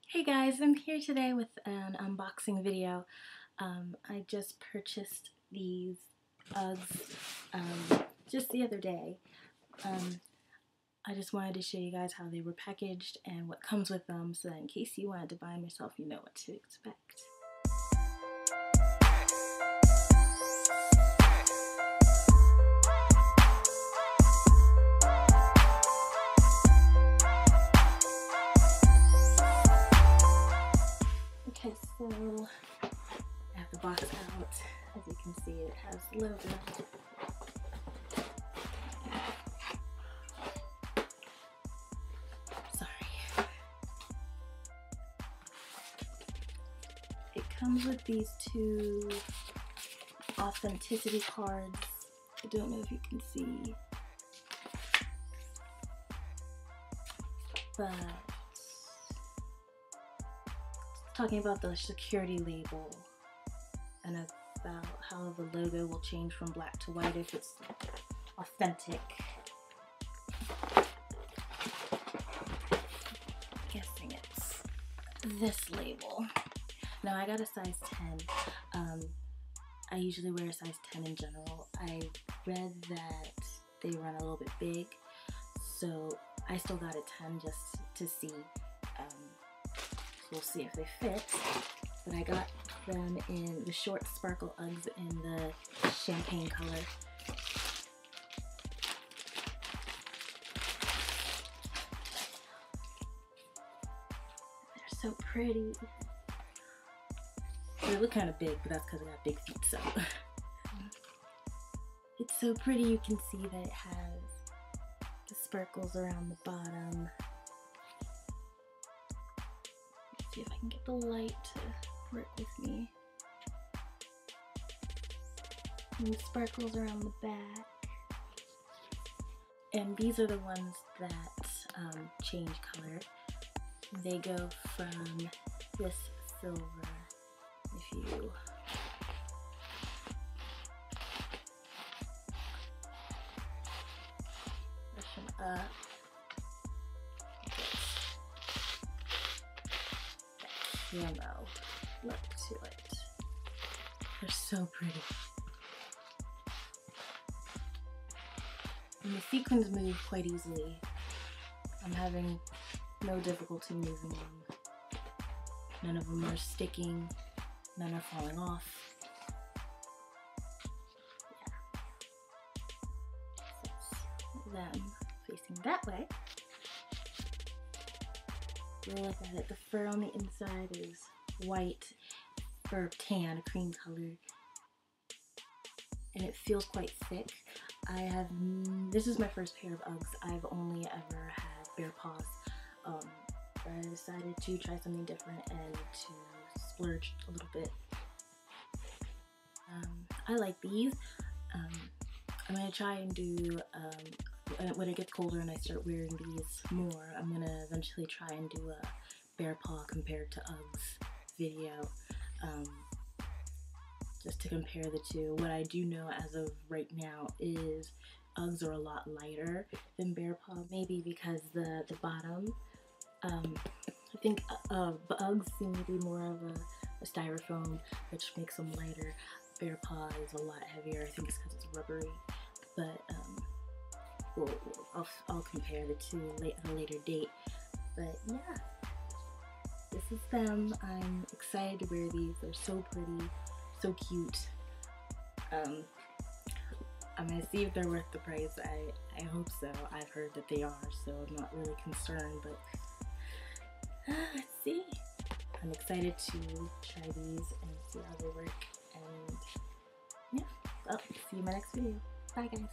Hey guys, I'm here today with an unboxing video. I just purchased these Uggs just the other day. I just wanted to show you guys how they were packaged and what comes with them, so that in case you wanted to buy them yourself, you know what to expect. Okay, so I have the box out. As you can see, it has logo. Sorry. It comes with these two authenticity cards. I don't know if you can see, but talking about the security label and about how the logo will change from black to white if it's authentic. I'm guessing it's this label. Now I got a size 10. I usually wear a size 10 in general. I read that they run a little bit big, so I still got a 10 just to see. We'll see if they fit, but I got them in the short sparkle Uggs in the champagne color. They're so pretty. They look kind of big, but that's because I got big feet, so. It's so pretty. You can see that it has the sparkles around the bottom. See if I can get the light to work with me. And the sparkles around the back. And these are the ones that change color. They go from this silver, if you push them up. Camo look to it. They're so pretty. And the sequins move quite easily. I'm having no difficulty moving them. None of them are sticking. None are falling off. Yeah. So them facing that way. Look at it. The fur on the inside is white or tan, a cream color, and it feels quite thick. This is my first pair of Uggs. I've only ever had bare paws, but I decided to try something different and to splurge a little bit. I like these. I'm gonna try and do when it gets colder and I start wearing these more, I'm gonna eventually try and do a bare paw compared to Uggs video, just to compare the two. What I do know as of right now is Uggs are a lot lighter than bare paw, maybe because the bottom, I think Uggs seem to be more of a styrofoam, which makes them lighter. Bare paw is a lot heavier. I think it's because it's rubbery, but I'll compare the two at a later date. But yeah, this is them. I'm excited to wear these. They're so pretty, so cute. I'm gonna see if they're worth the price. I hope so. I've heard that they are, so I'm not really concerned, but let's see. I'm excited to try these and see how they work, and yeah, well, see you in my next video. Bye guys.